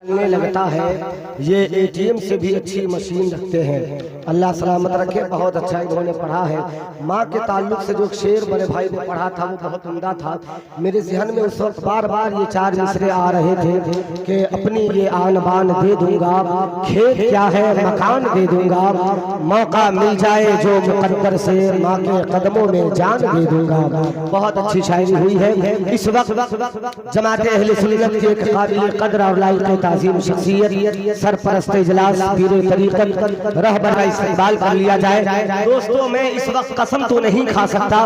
चलने लगता है। ये एटीएम से भी अच्छी मशीन रखते हैं। अल्लाह सलामत रखे। बहुत अच्छा इन्होंने पढ़ा है। माँ के ताल्लुक से जो शेर बड़े भाई ने पढ़ा था वो बहुत उम्दा था। मेरे जहन में उस वक्त बार बार ये चार मिसरे आ रहे थे कि अपनी ये आन बान दे दूंगा, खेत क्या है मकान दे दूंगा, मौका मिल जाए जो मुकद्दर से माँ के कदमों में जान दे दूंगा। बहुत अच्छी शायरी हुई है। इस वक्त जमाते अहले सुन्नत के एक काबिल कदर और लायक ताज़ीम शख्सियत सरपरस्त इजलास पीर तरीक़त रहबर का इस्तेमाल कर लिया जाए। दोस्तों, मैं इस वक्त कसम तो नहीं खा सकता,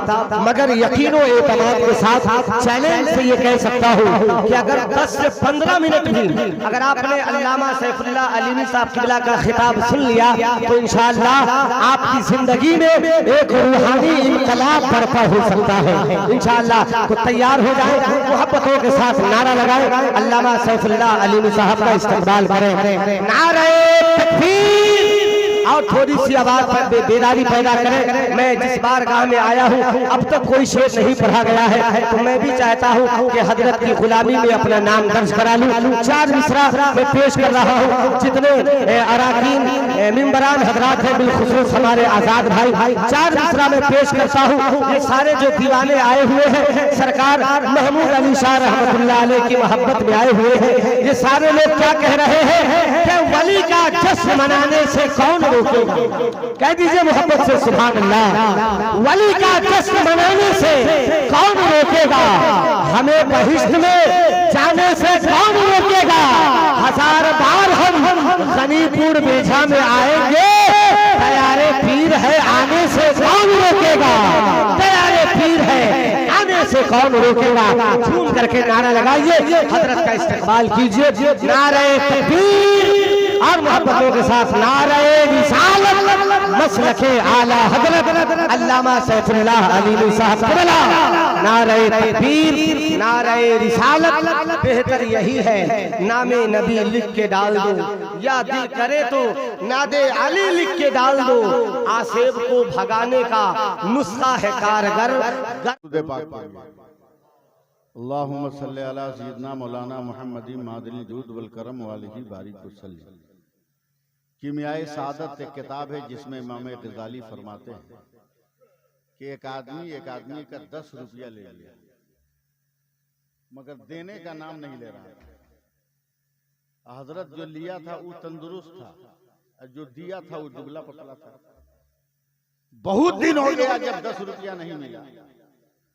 मगर यकीनो एतमाद के साथ चैलेंज से ये कह सकता हूँ कि अगर 10 से 15 मिनट भी अगर आपने अल्लामा सैफुल्लाह अलीमी साहब किबला का खिताब सुन लिया तो इंशाअल्लाह आपकी जिंदगी में एक रूहानी इनकलाब बर्पा हो सकता है। इंशाअल्लाह तो तैयार हो जाए, मोहब्बतों के साथ नारा लगाए, अल्लामा सैफुल्लाह अलीमी साहब का इस्तेमाल करें। नारे तकबीर और थोड़ी सी आवाज पर बेदारी पैदा करें। मैं जिस बार गांव में आया हूँ अब तक कोई शेर नहीं पढ़ा गया है, तो मैं भी चाहता हूँ कि हजरत की गुलामी में अपना नाम दर्ज करा लूँ। चार मिसरा मैं पेश कर रहा हूँ। जितने अराकीन मिंबरान हजरात हैं, बिलखुसूस हमारे आजाद भाई, चार मिसरा में पेश करता हूँ। ये सारे जो दीवाने आए हुए हैं, सरकार महमूद अली शाह रहमतुल्लाह अलैह की मोहब्बत में आए हुए हैं। ये सारे लोग क्या कह रहे हैं कि वली का जश्न मनाने से कौन रोकेगा? कह दीजिए मोहब्बत से सुभान अल्लाह। वली का जश्न मनाने से कौन रोकेगा? हमें बहिश्त में जाने से कौन रोकेगा? 1000 बार हम गनीपुर बेझा में आएंगे, तैयारे पीर है आने से कौन रोकेगा? तैयारे पीर है आने से कौन रोकेगा? झूम करके नारा लगाइए, हजरत का इस्तेमाल कीजिए। नारे तकबीर और मोहब्बतों के साथ नारे रिसालत मसलके आला हजरत अल्लामा सैफुल्लाह अलीमी साहब किबला। नारे तकबीर, नारे रिसालत। बेहतर यही है नामे नबी लिख के डाल दो, या दिल करे तो नादे अली लिख के डाल दो। आसेब को भगाने का नुस्खा है कारगर। अल्लाहुम्मा सल्ली अला सय्यिदना मौलाना मुहम्मदी मादिल जूद वल करम वालिही बारिक वसल्लम। कीमियाए सादत एक किताब है जिसमें इमाम गज़ाली फरमाते हैं कि एक आदमी का 10 रुपया ले लिया, मगर देने का नाम नहीं ले रहा था। हजरत जो लिया था वो तंदुरुस्त था, जो दिया था वो दुबला पतला था। बहुत दिन हो गया जब 10 रुपया नहीं मिला,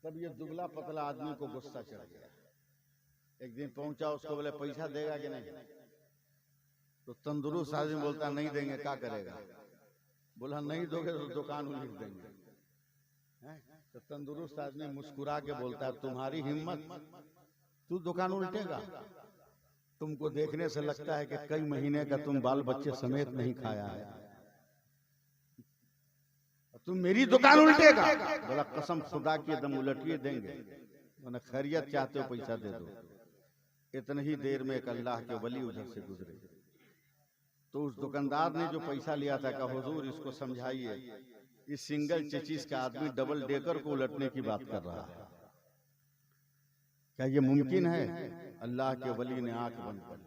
तब ये दुबला पतला आदमी को गुस्सा चढ़ गया। एक दिन पहुंचा, उसको बोले पैसा देगा कि नहीं? तो तंदुरुस्त आदमी बोलता नहीं देंगे, क्या करेगा? बोला नहीं दोगे तो दुकान उलट देंगे। तो तंदुरुस्त आदमी मुस्कुरा के बोलता है तुम्हारी हिम्मत, तू दुकान उल्टेगा? तुमको देखने से लगता है कि कई महीने का तुम बाल बच्चे समेत नहीं खाया है, तुम मेरी दुकान उल्टेगा? बोला कसम खुदा की दम उलटिए देंगे। मैंने खैरियत चाहते हो पैसा दे दो। इतनी ही देर में एक अल्लाह के वली उधर से गुजरे, तो उस दुकानदार ने जो पैसा लिया था कहा हुजूर इसको समझाइए, इस सिंगल चचीज का आदमी डबल डेकर को उलटने की बात कर रहा है, क्या ये मुमकिन है? अल्लाह के वली ने आंख बंद कर ली,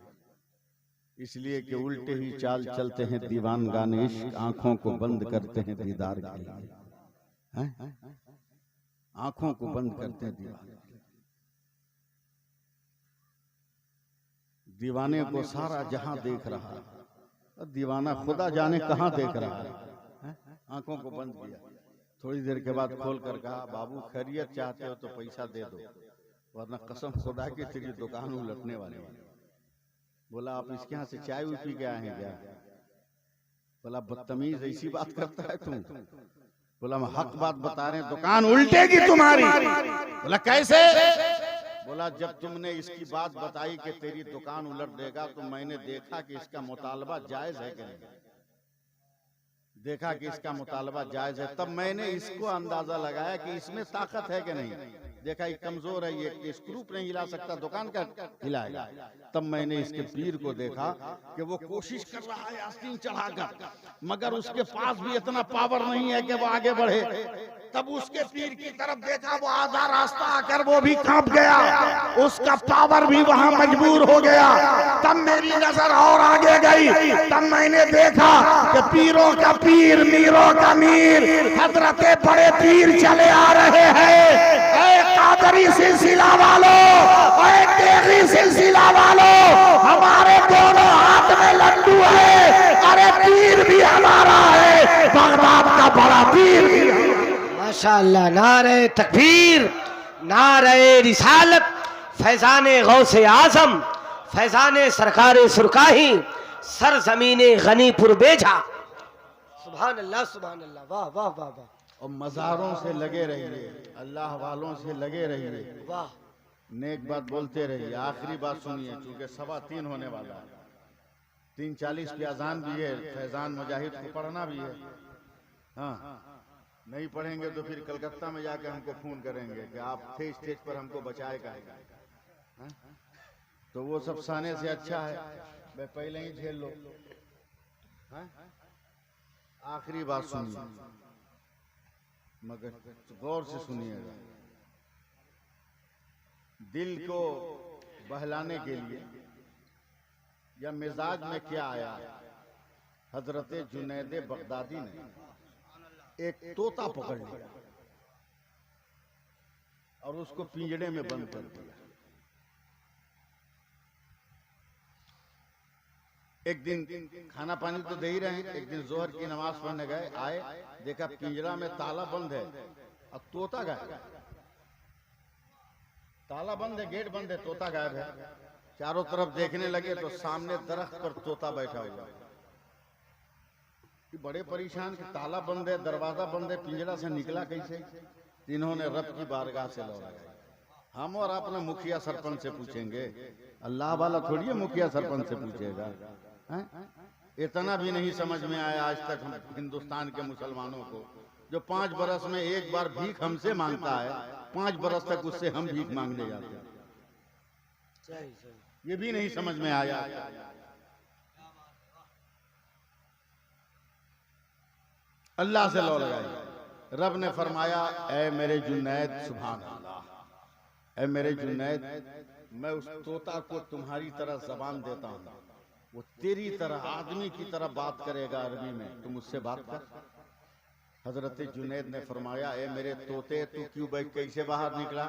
इसलिए कि उल्टे ही चाल चलते हैं दीवान गाने इश्क, आंखों को बंद करते हैं दीदार के लिए। आंखों को बंद करते हैं दीवार। दीवाने को सारा जहां देख रहा है, दीवाना खुदा जाने कहां देख रहा है। आंखों को बंद किया, थोड़ी देर के बाद खोल कर कहा बाबू खैरियत चाहते हो तो पैसा दे दो, वरना कसम खुदा की तेरी दुकान उलटने वाले। बोला आप इसके यहाँ से चाय पी के आए हैं क्या? बोला बदतमीज ऐसी बात करता है तुम? बोला हम हक बात बता रहे हैं, दुकान उल्टेगी तुम्हारी। बोला कैसे? बोला जब तुमने इसकी बात बताई कि तेरी दुकान उलट देगा, तो मैंने देखा कि इसका मुतालबा जायज है कि नहीं, देखा कि इसका मुतालबा जायज है, तब मैंने इसको अंदाजा लगाया कि इसमें ताकत है कि नहीं। देखा ये कमजोर है, ये स्क्रू नहीं हिला सकता, दुकान का हिलाएगा। तब मैंने इसके पीर को देखा कि वो कोशिश कर रहा है आस्तीन चढ़ाकर, मगर उसके पास भी इतना पावर नहीं है कि वो आगे बढ़े। तब उसके पीर की तरफ देखा, वो आधा रास्ता आकर वो भी कांप गया, उसका पावर भी वहां मजबूर हो गया। तब मेरी नजर और आगे गई, तब मैंने देखा कि पीरों का पीर, मीरों का मीर, हजरत बड़े पीर चले आ रहे हैं। कादरी सिलसिला वालों, तेगी सिलसिला वालों, हमारे दोनों हाथ में लड्डू है। अरे पीर भी हमारा है, बगदाद का बड़ा पीर भी है। माशाअल्लाह, नारे तकबीर, नारे रिसालत, फैजाने गौसे आजम, फैजाने सरकारे सुरकाही, सर जमीने गनीपुर बेजा। सुभान अल्लाह, सुभान अल्लाह, वाह वाह वाह वाह। और मज़ारों से लगे रहिए, अल्लाह वालों से लगे रहिए, वाह, नेक बात बोलते रहिए। आखिरी बात सुनिए, चूंकि 3:15 होने वाला है, 3:40 की अजान भी है, फैजान मुजाहिद को पढ़ना भी है। हाँ, नहीं पढ़ेंगे तो फिर कलकत्ता में जाकर हमको फोन करेंगे कि आप थे स्टेज पर, हमको बचाएगा। तो वो सब साने से अच्छा है मैं पहले ही झेल लो। आखिरी बात सुनिए, मगर गौर से सुनिएगा। दिल को बहलाने के लिए या मिजाज में क्या आया, हजरत जुनैद बगदादी ने एक तोता पकड़ लिया और उसको पिंजड़े में बंद कर दिया। एक दिन खाना पानी तो दे ही रहे हैं, एक दिन जोहर की नमाज पढ़ने गए, आए, देखा पिंजरा में ताला बंद है और तोता गायब है। ताला बंद है, गेट बंद है, तोता गायब है। चारों तरफ देखने लगे तो सामने दरख्त पर तोता बैठा हुआ। बड़े परेशान कि ताला बंद है, दरवाजा बंद है, पिंजरा से निकला कैसे। इन्होंने रब की बारगाह से लौटाया। हम और अपने मुखिया सरपंच से पूछेंगे, अल्लाह वाला थोड़ी है मुखिया सरपंच से पूछेगा। इतना भी नहीं समझ में आया आज तक हम हिंदुस्तान के मुसलमानों को, जो 5 बरस में एक बार भीख हमसे मांगता है, 5 बरस तक उससे हम भीख मांगने जाते हैं। ये भी नहीं समझ में आया। अल्लाह से लौ लगाई। रब ने फरमाया, ऐ मेरे जुनैद, सुभान अल्लाह, ऐ मेरे जुनैद, मैं उस तोता को तुम्हारी तरह जबान देता हूँ, वो तेरी तरह आदमी की तरह बात करेगा अरबी में, तुम उससे बात कर। हजरत जुनैद ने फरमाया, ए मेरे तोते, तू क्यों बैठ कैसे बाहर निकला?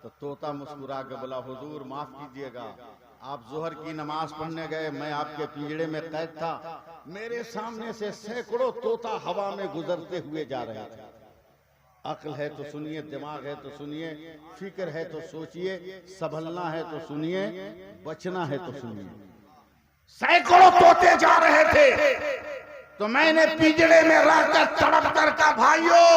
तो तोता मुस्कुरा के बोला, हुजूर माफ कीजिएगा, आप जोहर की नमाज पढ़ने गए, मैं आपके पिंजड़े में कैद था, मेरे सामने से सैकड़ों तोता हवा में गुजरते हुए जा रहे थे। अक्ल है तो सुनिए, दिमाग है तो सुनिए, फिक्र है तो सोचिए, संभलना है तो सुनिए, बचना है तो सुनिए। सैकड़ों तोते जा रहे थे तो मैंने पिंजड़े में रहकर तड़प कर कहा, भाइयों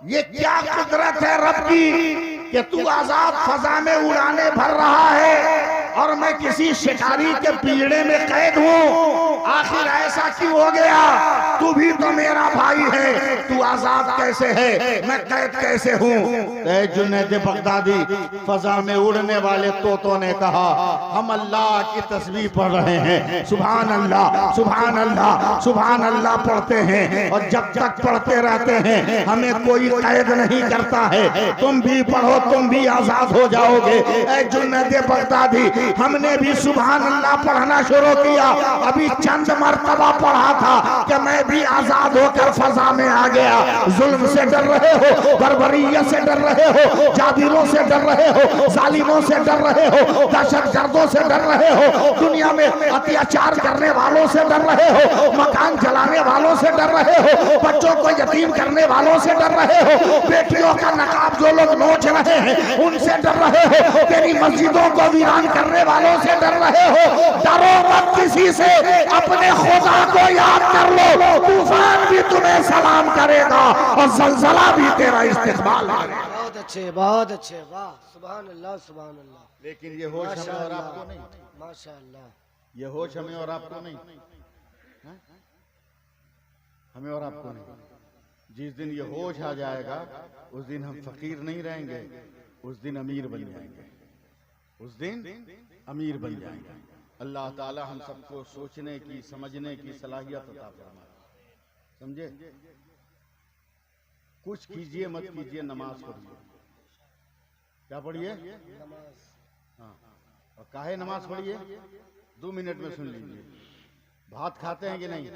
ये क्या कुदरत है रब की कि तू आजाद फजा में उड़ाने भर रहा है और मैं किसी शिकारी के पिंजड़े में कैद हूँ। आखिर ऐसा क्यों हो गया? तू भी तो मेरा भाई है, तू आजाद कैसे है, मैं कैद कैसे हूँ? जुनैद बगदादी फजा में उड़ने वाले तोतों ने कहा, हम अल्लाह की तस्बीह पढ़ रहे हैं, सुभान अल्लाह सुभान अल्लाह सुभान अल्लाह पढ़ते हैं, और जब तक पढ़ते रहते हैं हमें कोई कैद नहीं करता है। तुम भी पढ़ो, तुम भी आजाद हो जाओगे। ऐ जुनैद बगदादी, हमने भी सुभान अल्लाह पढ़ना शुरू किया, अभी चंद मर्तबा पढ़ा था कि मैं भी आजाद होकर फजा में आ गया। जुल्म से डर रहे हो, बर्बरियत से डर रहे हो, जाबिरों से डर रहे हो, जालिमों से डर रहे हो, दहशतगर्दों से डर रहे हो, दुनिया में अत्याचार करने वालों से डर रहे हो, मकान जलाने वालों से डर रहे हो, बच्चों को यतीम करने वालों से डर रहे हो, बेटियों का नकाब जो लोग नोच रहे हैं उनसे डर रहे हो, तेरी मस्जिदों को वीरान करने वालों से डर रहे हो। डरो मत किसी से, अपने खुदा को याद कर लो, तूफान भी तुम्हें सलाम करेगा और जलजला भी तेरा इस्तेमाल करेगा। बहुत अच्छे, बहुत अच्छे, वाह, सुभान अल्लाह सुभान अल्लाह। लेकिन ये होश हमें और आपको नहीं, माशाअल्लाह, ये होश हमें और आपको नहीं, हमें और आपको नहीं। जिस दिन ये होश आ जाएगा उस दिन हम फकीर नहीं रहेंगे, उस दिन अमीर बन जाएंगे, उस दिन अमीर बन जाएंगे। अल्लाह ताला हम सबको सोचने की, समझने की सलाहियत अता फरमाए। समझे? कुछ कीजिए मत कीजिए, नमाज पढ़िए। क्या पढ़िए? हाँ, और काहे नमाज पढ़िए? 2 मिनट में सुन लीजिए। भात खाते हैं कि नहीं?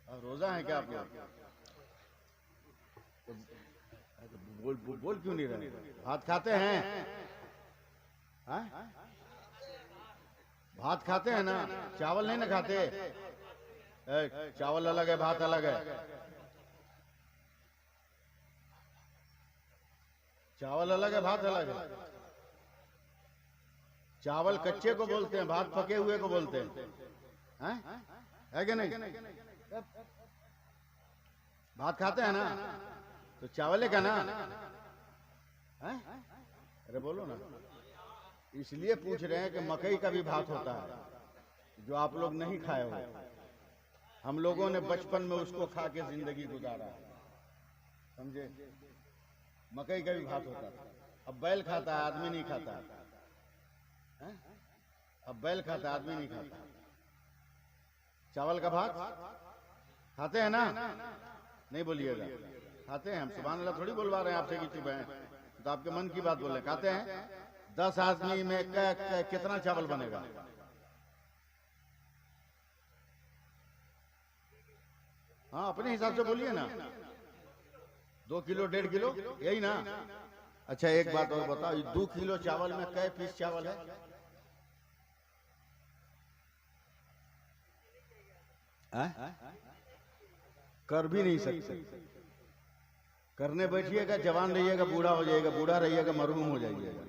और रोजा है क्या आप लोग? बोल क्यों नहीं रहे? भात खाते हैं? हाँ? भात खाते हैं ना? चावल नहीं ना खाते? चावल अलग है, भात अलग है। चावल अलग है, भात अलग है। चावल कच्चे को बोलते हैं, भात पके हुए को बोलते हैं। है कि नहीं? भात खाते हैं ना? तो चावल का ना? अरे बोलो ना। इसलिए पूछ रहे हैं कि मकई का भी भात होता है, जो आप लोग नहीं खाए हो। हम लोगों ने बचपन में उसको खा के जिंदगी गुजारा है। समझे? मकई का भी भात होता था। अब बैल खाता है, आदमी नहीं खाता है। अब बैल खाता है, आदमी नहीं खाता। चावल का भात खाते हैं ना? नहीं बोलिएगा। खाते हैं। हम सुभान अल्लाह थोड़ी बोलवा रहे हैं आपसे कि चुप हैं, तो आपके मन की बात बोल रहे हैं। खाते हैं। 10 आदमी में कितना चावल बनेगा? हाँ, अपने हिसाब से बोलिए ना। 2 किलो 1.5 किलो, यही ना? अच्छा, एक बात और बताओ, 2 किलो चावल में कै पीस चावल है? कर भी नहीं सकते। करने बैठिएगा, जवान रहिएगा बूढ़ा हो जाएगा, बूढ़ा रहिएगा मरहूम हो जाइएगा।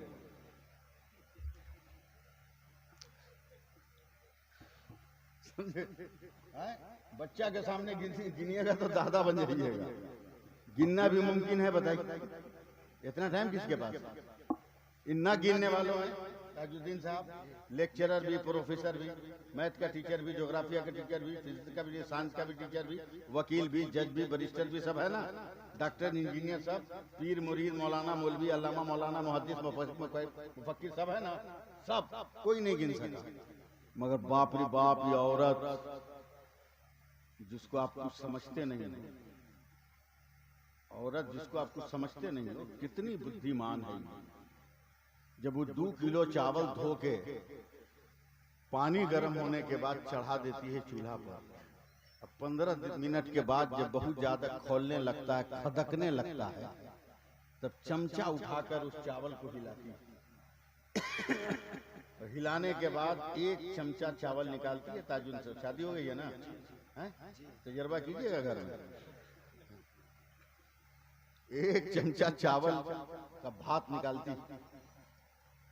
बच्चा के सामने गिनिएगा तो दादा बन जाइएगा। गिनना भी मुमकिन है, बताइए। इतना टाइम किसके पास? इतना गिनने वालों हैं ताजुद्दीन साहब, लेक्चरर भी, प्रोफेसर भी, मैथ का टीचर भी, ज्योग्राफिया का टीचर भी, फिजिक्स का भी, साइंस का भी टीचर भी, वकील भी, जज भी, बरिस्टर भी, सब है ना? डॉक्टर, इंजीनियर सब, पीर, मुरीद, मौलाना, मौलवी, अल्लामा, मौलाना, मुहद्दिस, मुफक्किर सब है ना? सब, कोई नहीं गिन सका। मगर बाप रे बाप, ये औरत जिसको आप कुछ समझते नहीं हो, औरत जिसको आप कुछ समझते नहीं हो, कितनी बुद्धिमान है। जब वो 2 किलो चावल धो के पानी गर्म होने के बाद चढ़ा देती है चूल्हा पर, अब 15 मिनट के बाद जब बहुत ज्यादा खौलने लगता है, खदकने लगता है, तब चमचा उठाकर उस चावल को हिलाती है। हिलाने के बाद 1 चमचा चावल निकालती है। ताजुन से शादी हो गई है ना? तजर्बा कीजिएगा घर में। 1 चमचा चावल का भात निकालती है,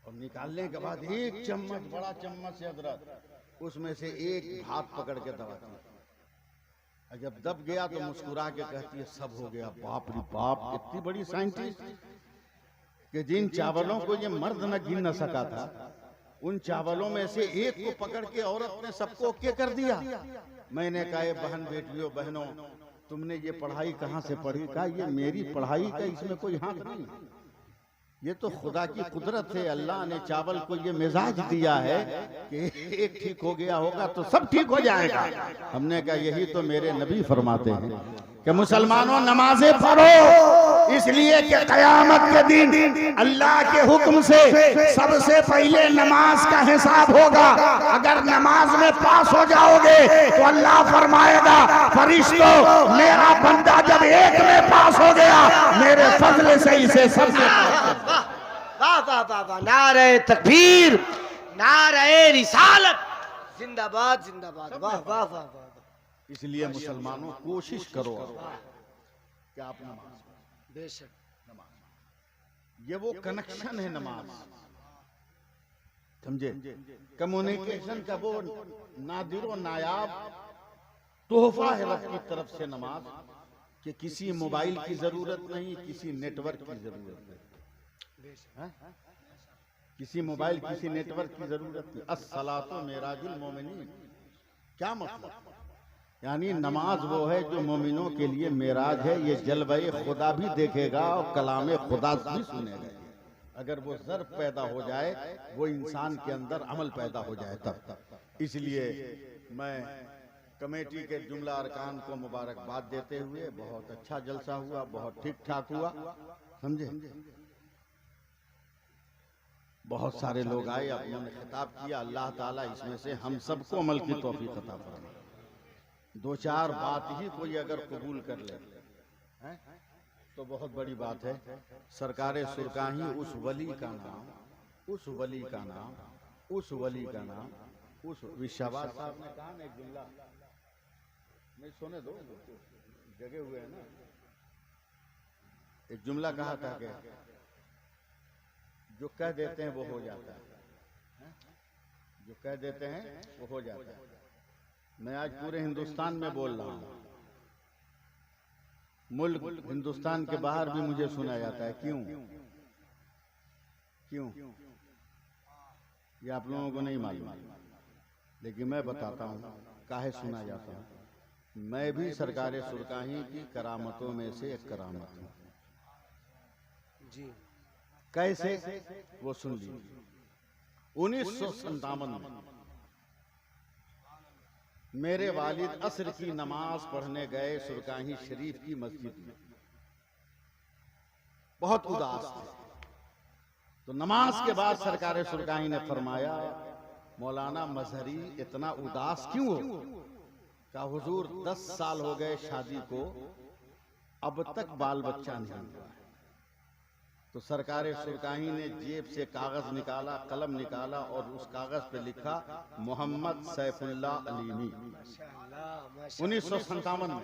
और निकालने के बाद 1 चम्मच, बड़ा चम्मच से अदरक, उसमें से 1 भात पकड़ के दबाती है। जब दब गया तो मुस्कुरा के कहती है सब हो गया। बाप रे बाप, इतनी बड़ी साइंटिस्ट कि जिन चावलों को ये मर्द न गिन न सका था, उन चावलों में से 1 को पकड़ के औरत ने सबको ओके कर दिया। मैंने कहा, ये बहन बेटियों, बहनों, तुमने ये पढ़ाई कहाँ से पढ़ी? कहा, ये मेरी पढ़ाई का इसमें कोई हाथ नहीं, ये तो खुदा की कुदरत है। अल्लाह ने चावल को ये मिजाज दिया है कि एक ठीक हो गया होगा तो सब ठीक हो जाएगा। हमने कहा, यही तो मेरे नबी फरमाते हैं कि मुसलमानों नमाजें पढ़ो, इसलिए कि कयामत के दिन अल्लाह के हुक्म से सबसे पहले नमाज का हिसाब होगा। अगर नमाज में पास हो जाओगे तो अल्लाह फरमाएगा, फरिश्तों, मेरा बंदा जब एक में पास हो गया, मेरे फजल से इसे सबसे। वाह वाह वाह वाह, नारे तकबीर, नारे रिसालत, जिंदाबाद जिंदाबाद, वाह वाह वाह वाह। इसलिए मुसलमानों कोशिश करो कि आप नमाज, बेशक नमाज, ये वो कनेक्शन है नमाज, समझे? कम्युनिकेशन का वो नादिरो नायाब तोहफा है रब की तरफ से नमाज, कि किसी मोबाइल की जरूरत नहीं, किसी नेटवर्क की जरूरत नहीं, किसी मोबाइल, किसी नेटवर्क की जरूरत नहीं। अस्सलातु मेराजुल मोमिनीन, क्या मतलब? यानी नमाज वो है जो मोमिनों के लिए मेराज है। ये जलवे खुदा भी देखेगा और कलामे खुदा भी सुनेगा। अगर वो ज़र्फ पैदा हो जाए, वो इंसान के अंदर अमल पैदा हो जाए तब। इसलिए मैं कमेटी के जुमला अरकान को मुबारकबाद देते हुए, बहुत अच्छा जलसा हुआ, बहुत ठीक ठाक हुआ, समझे। बहुत सारे लोग आए, अपनों ने खिताब किया। अल्लाह ताला इसमें से हम सबको अमल की तौफीक अता फरमाए। दो चार बात ही कोई अगर कबूल कर ले हैं तो बहुत बड़ी बात है। सरकारे सुरकाही उस वली का नाम, उस वली का नाम, उस वली का नाम, उस विशाबाद साहब ने कहा ना एक जुमला, नहीं सुने दो, जगे हुए हैं ना। एक जुमला कहा था कि जो कह देते हैं वो हो जाता है, जो कह देते हैं वो हो जाता है। मैं आज पूरे हिंदुस्तान में बोल रहा हूँ, मुल्क हिंदुस्तान के बाहर भी मुझे सुना जाता है। क्यों क्यों ये आप लोगों को नहीं मालूम, लेकिन मैं बताता हूँ काहे सुना जाता है। मैं भी सरकारे सुरकाही की करामतों में से एक करामत हूँ जी। कैसे, वो सुन लीजिए। 1957 में मेरे वालिद असर की नमाज पढ़ने गए सुरकाही शरीफ की मस्जिद में, बहुत उदास थे। तो नमाज के बाद सरकारे सुरकाही ने फरमाया, मौलाना मजहरी इतना उदास क्यों हो? कहा हुजूर 10 साल हो गए शादी को, अब तक बाल बच्चा नहीं हुआ। तो सरकारे सुरकाही ने जेब से कागज निकाला, कलम निकाला और उस कागज पे लिखा मोहम्मद सैफुल्लाह अलीमी। 1957 में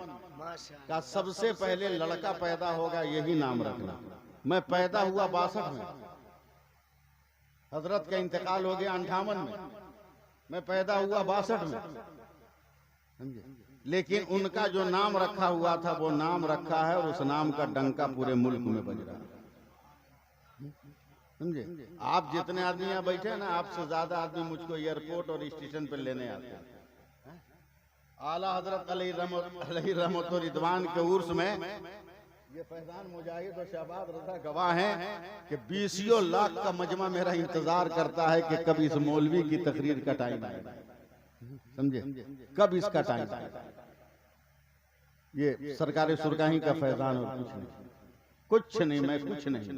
का सबसे पहले लड़का पैदा होगा यही नाम रखना। मैं पैदा हुआ 62 में, हजरत का इंतकाल हो गया 58 में, मैं पैदा हुआ 62 में, समझे। लेकिन उनका जो नाम रखा हुआ था वो नाम रखा है और उस नाम का डंका पूरे मुल्क में बज रहा है, समझे। आप जितने आदमी यहाँ बैठे हैं ना, आपसे ज्यादा आदमी मुझको एयरपोर्ट और स्टेशन पर लेने आते हैं। आला हजरत अलैहि रहमत व रिदवान के उर्स में ये फैजान मुजाहिद और शहबाज रजा गवाह हैं कि 20 लाख का मजमा मेरा इंतजार करता है कि कब इस मौलवी की तकरीर का टाइम आए, समझे, कब इसका टाइम आए। ये सरकारे सुरकाही का फैजान और कुछ नहीं, मैं कुछ नहीं।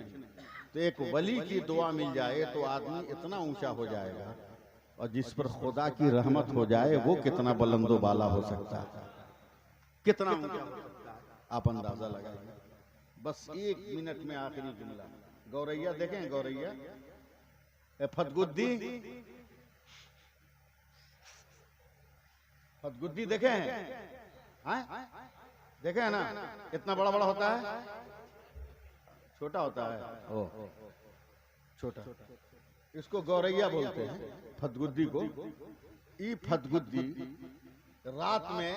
तो एक वली की दुआ मिल जाए तो आदमी इतना ऊंचा हो जाएगा, और जिस पर खुदा की रहमत हो जाए वो कितना बुलंदो बाला हो सकता है, कितना ऊंचा आप अंदाजा लगाइए। बस 1 मिनट में आखिरी जुमला। गौरैया देखें, गौरैया फतगुद्दी, फतगुद्दी देखे हैं, देखे हैं ना, इतना बड़ा बड़ा होता है, छोटा होता है, ओ छोटा, इसको गौरैया बोलते हैं फतगुद्दी को। ई फतगुद्दी रात में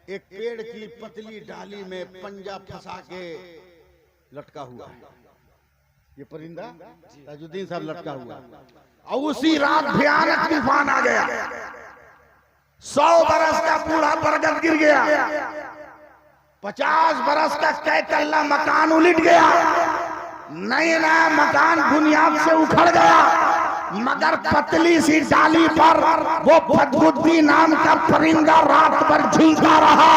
एक पेड़ की पतली डाली में पंजा फंसा के लटका हुआ है। ये परिंदा ताजुद्दीन साहब लटका हुआ, और उसी रात भयानक तूफान आ गया, 100 बरस का बूढ़ा बरगद गिर गया, 50 बरस का कैतल्ला मकान उलट गया, नया मकान बुनियाद से उखड़ गया, मगर पतली सी डाली पर वो फतगुद्दी नाम का परिंदा रात भर झूलता रहा।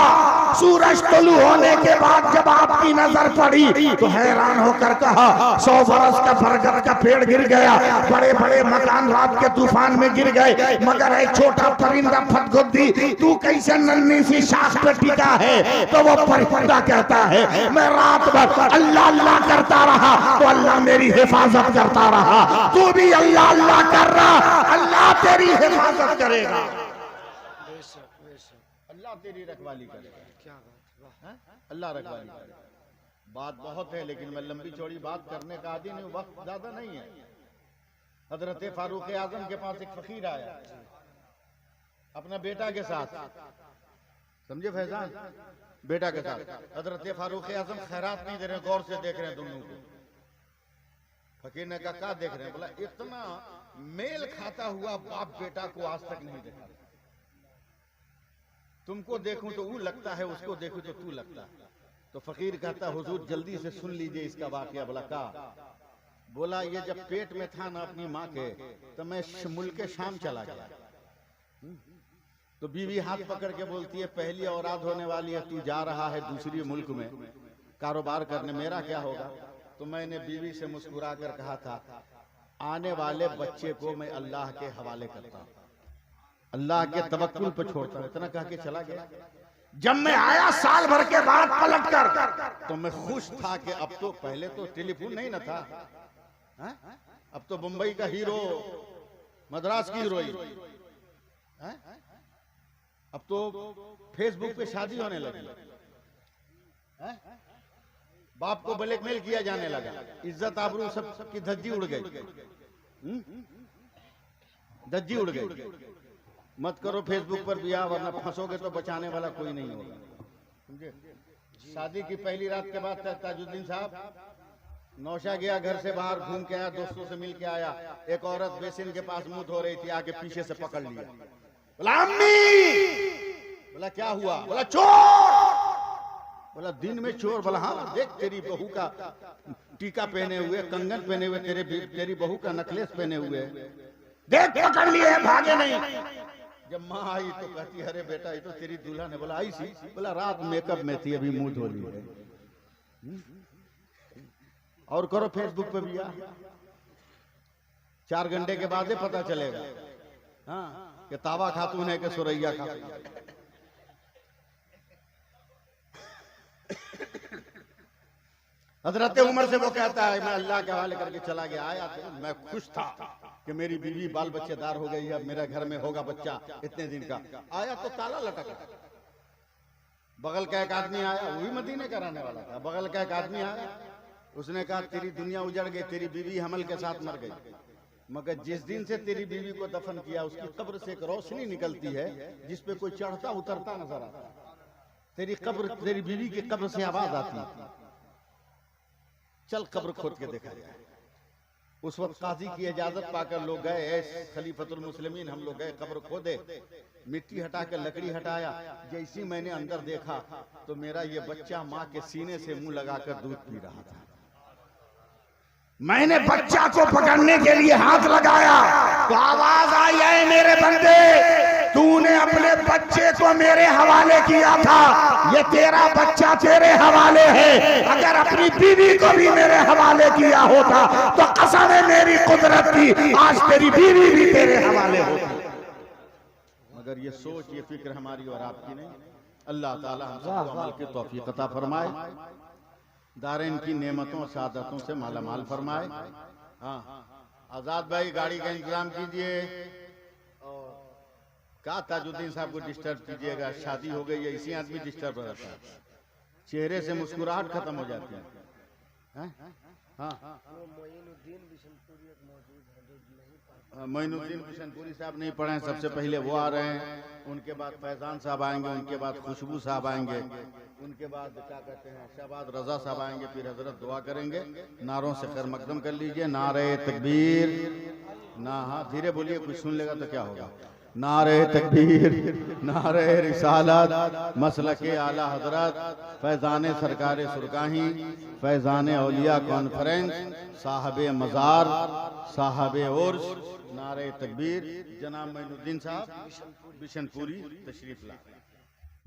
सूरज तुलू होने के बाद जब आपकी नजर पड़ी तो हैरान होकर कहा, 100 बरस का बरगद का पेड़ गिर गया, बड़े बड़े मकान रात के तूफान में गिर गए, मगर एक छोटा परिंदा फतगुद्दी तू कैसे नन्ही सी शाख पे टिका है? तो वो परिंदा कहता है, मैं रात भर अल्लाह अल्लाह करता रहा तो अल्लाह मेरी हिफाजत करता रहा, तू भी अल्लाह अल्लाह कर रहा, अल्लाह तेरी हिफाजत करेगा, अल्लाह तेरी रखवाली करेगा। क्या बात, अल्लाह रखवाली करेगा। बात बहुत है लेकिन मैं लंबी चौड़ी बात करने का आदि नहीं, वक्त ज्यादा नहीं है। हजरत फारूक आजम के पास एक फकीर आया अपना बेटा के साथ, समझे फैजान, बेटा के साथ। हजरत फारूक आजम खैरात नहीं दे रहे, गौर से देख रहे हैं दोनों को। फकीर ने कहा क्या देख रहे हैं? बोला इतना मेल खाता हुआ बाप बेटा को आज तक नहीं देखा, तुमको देखूं तो वो लगता है, उसको देखूं तो तू लगता है। तो फकीर कहता हुजूर जल्दी से सुन लीजिए इसका वाकया। बोला का? बोला ये जब पेट में था ना अपनी माँ के, तो मैं मुल्क शाम चला गया। तो बीवी हाथ पकड़ के बोलती है पहली औलाद होने वाली है, तू जा रहा है दूसरी मुल्क में कारोबार करने, मेरा क्या होगा? तो मैंने बीवी से मुस्कुरा कर कहा था आने वाले बच्चे को मैं अल्लाह के हवाले करता हूं, अल्लाह के तवक्कुल पर छोड़ता हूं। इतना कह के चला गया। जब मैं आया साल भर के बाद पलट कर, तो मैं खुश था कि अब तो, पहले तो टेलीफोन नहीं ना था, हा? अब तो बंबई का हीरो, मद्रास की हीरोइन, अब तो फेसबुक पे शादी होने लगी, बाप को ब्लैकमेल किया जाने लगा, इज्जत आबरू सबकी धज्जी उड़ गई, धज्जी उड़ गई। मत करो फेसबुक पर बियाह, वरना फंसोगे तो बचाने वाला कोई नहीं होगा, समझे? शादी की पहली रात के बाद ताजुद्दीन साहब नौशा गया, घर से बाहर घूम के आया, दोस्तों से मिल के आया, एक औरत बेसिन के पास मुंह धो रही थी, आके पीछे से पकड़ लिया, बोला अम्मी। बोला क्या हुआ? बोला चोर। बोला दिन में चोर? बोला हाँ, देख तेरी बहू का टीका पहने हुए, कंगन पहने हुए, तेरी बहू का नेकलेस पहने हुए, देख पकड़ लिए हैं, भागे नहीं। जब माँ आई तो कहती अरे बेटा ये तो तेरी दुल्हन है। बोला आई सी? बोला रात मेकअप में थी, अभी मुंह धो ली है। और करो फेसबुक पे भी 4 घंटे के बाद ही पता चलेगा हाँ कि तावा खातून है कि सुरैया खातून। हजरत उमर से वो कहता है मैं अल्लाह के हवाले करके चला गया, आया तो मैं खुश था कि मेरी बीवी बाल बच्चेदार हो गई, अब मेरे घर में होगा बच्चा इतने दिन का। आया तो ताला लटका, बगल का एक आदमी आया, वो भी मदीने का रहने वाला था, बगल का एक आदमी आया, उसने कहा तेरी दुनिया उजड़ गई, तेरी बीवी हमल के साथ मर गई, मगर जिस दिन से तेरी बीवी को दफन किया उसकी कब्र से एक रोशनी निकलती है जिसपे कोई चढ़ता उतरता नजर आता, तेरी बीवी की कब्र से आवाज आती, चल कब्र खोद के देखा जाए। उस वक्त काजी की इजाजत पाकर लोग गए, खलीफतुल मुस्लिमीन, हम लोग गए, कब्र खोदे, मिट्टी हटा के लकड़ी हटाया। जैसी मैंने अंदर देखा तो मेरा ये बच्चा माँ के सीने से मुंह लगाकर दूध पी रहा था। मैंने बच्चा को पकड़ने के लिए हाथ लगाया तो आवाज आई है मेरे बंदे, तूने अपने बच्चे को मेरे हवाले किया था, ये तेरा बच्चा तेरे हवाले है। अगर अपनी बीवी को भी मेरे हवाले किया होता तो कसम है मेरी कुदरत की, आज तेरी बीवी भी तेरे हवाले होती। मगर ये सोच, ये फिक्र हमारी और आपकी नहीं। अल्लाह ताला हम सबको अमल की तौफीक अता फरमाए, दारैन की नेमतों सादतों से मालामाल फरमाए। हाँ आजाद भाई गाड़ी का इंतजाम कीजिए, क्या ताजुद्दीन साहब को डिस्टर्ब कीजिएगा, शादी हो गई है, इसी आदमी डिस्टर्ब रहता है, चेहरे से मुस्कुराहट खत्म हो जाती है। हाँ मोइनुद्दीन बिशनपुरी साहब नहीं पढ़े, सबसे पहले वो आ रहे हैं, उनके बाद फैजान साहब आएंगे, उनके बाद खुशबू साहब आएंगे, उनके बाद क्या कहते हैं शहबाज रजा साहब आएंगे, फिर हजरत दुआ करेंगे। नारों से खैर मकदम कर लीजिए, नारे तकबीर, ना हाँ धीरे बोलिए, कुछ सुन लेगा तो क्या होगा। नारे तकबीर, नारे रिसालत, मसलके आला हजरत, फैजान सरकार सुरकाही, फैजान औलिया कॉन्फ्रेंस, साहब मज़ार, साहब उर्स, नारे तकबीर, जनाब मोइनुद्दीन साहब बिशनपुरी तशरीफ ला।